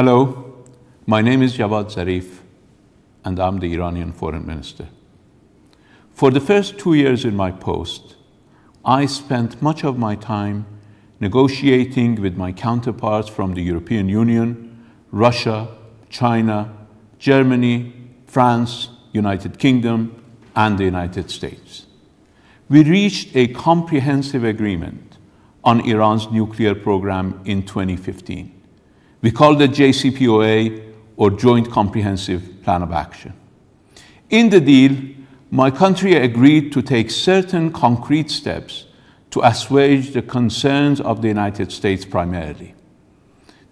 Hello, my name is Zarif, and I'm the Iranian Foreign Minister. For the first 2 years in my post, I spent much of my time negotiating with my counterparts from the European Union, Russia, China, Germany, France, United Kingdom, and the United States. We reached a comprehensive agreement on Iran's nuclear program in 2015. We called it JCPOA, or Joint Comprehensive Plan of Action. In the deal, my country agreed to take certain concrete steps to assuage the concerns of the United States primarily.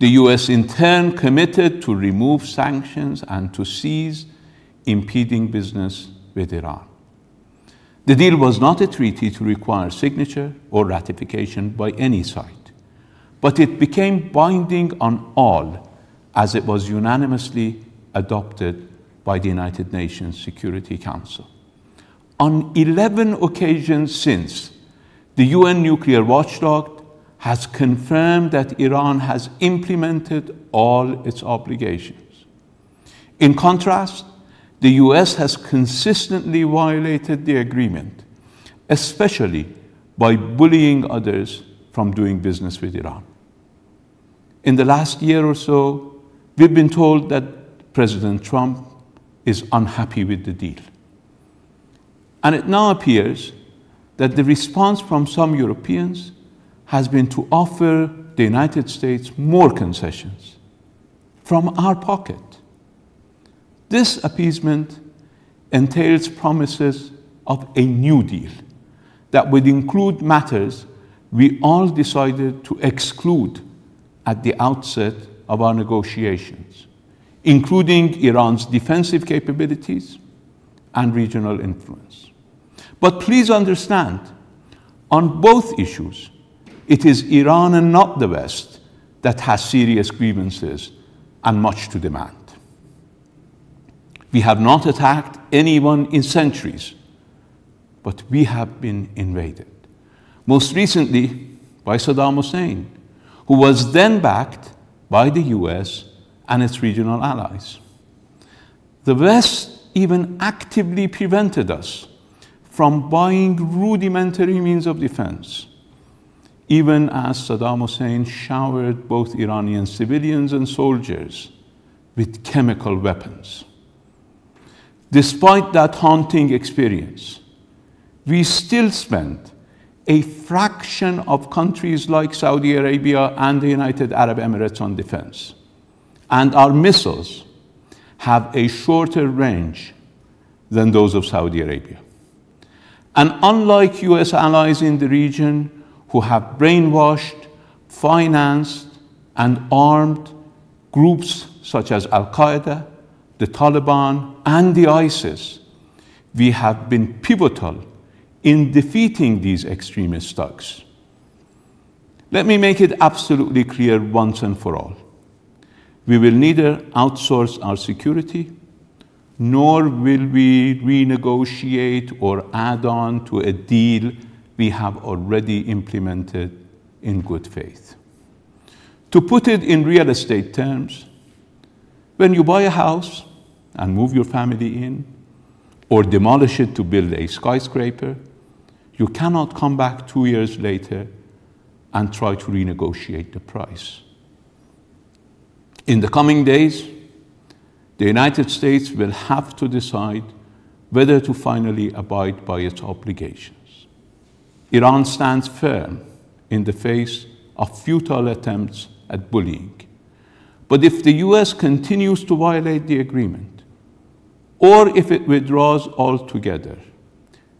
The US in turn committed to remove sanctions and to cease impeding business with Iran. The deal was not a treaty to require signature or ratification by any side, but it became binding on all as it was unanimously adopted by the United Nations Security Council. On 11 occasions since, the UN nuclear watchdog has confirmed that Iran has implemented all its obligations. In contrast, the US has consistently violated the agreement, especially by bullying others from doing business with Iran. In the last year or so, we've been told that President Trump is unhappy with the deal. And it now appears that the response from some Europeans has been to offer the United States more concessions from our pocket. This appeasement entails promises of a new deal that would include matters we all decided to exclude at the outset of our negotiations, including Iran's defensive capabilities and regional influence. But please understand, on both issues, it is Iran and not the West that has serious grievances and much to demand. We have not attacked anyone in centuries, but we have been invaded. Most recently by Saddam Hussein, who was then backed by the US and its regional allies. The West even actively prevented us from buying rudimentary means of defense, even as Saddam Hussein showered both Iranian civilians and soldiers with chemical weapons. Despite that haunting experience, we still spend a fraction of countries like Saudi Arabia and the United Arab Emirates on defense. And our missiles have a shorter range than those of Saudi Arabia. And unlike US allies in the region who have brainwashed, financed, and armed groups such as Al-Qaeda, the Taliban, and the ISIS, we have been pivotal in defeating these extremist thugs. Let me make it absolutely clear once and for all. We will neither outsource our security, nor will we renegotiate or add on to a deal we have already implemented in good faith. To put it in real estate terms, when you buy a house and move your family in, or demolish it to build a skyscraper, you cannot come back 2 years later and try to renegotiate the price. In the coming days, the United States will have to decide whether to finally abide by its obligations. Iran stands firm in the face of futile attempts at bullying. But if the US continues to violate the agreement, or if it withdraws altogether,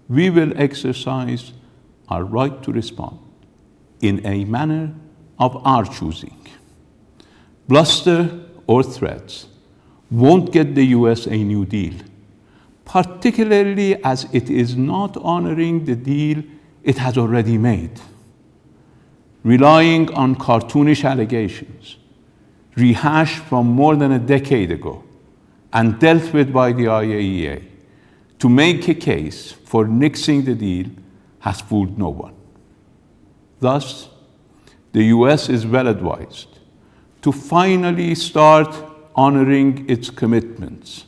we will exercise our right to respond in a manner of our choosing. Bluster or threats won't get the US a new deal, particularly as it is not honoring the deal it has already made. Relying on cartoonish allegations, rehashed from more than a decade ago and dealt with by the IAEA, to make a case for nixing the deal has fooled no one. Thus, the US is well advised to finally start honoring its commitments,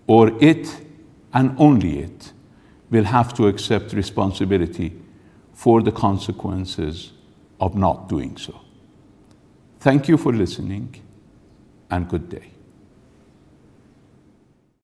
or it, and only it, will have to accept responsibility for the consequences of not doing so. Thank you for listening, and good day.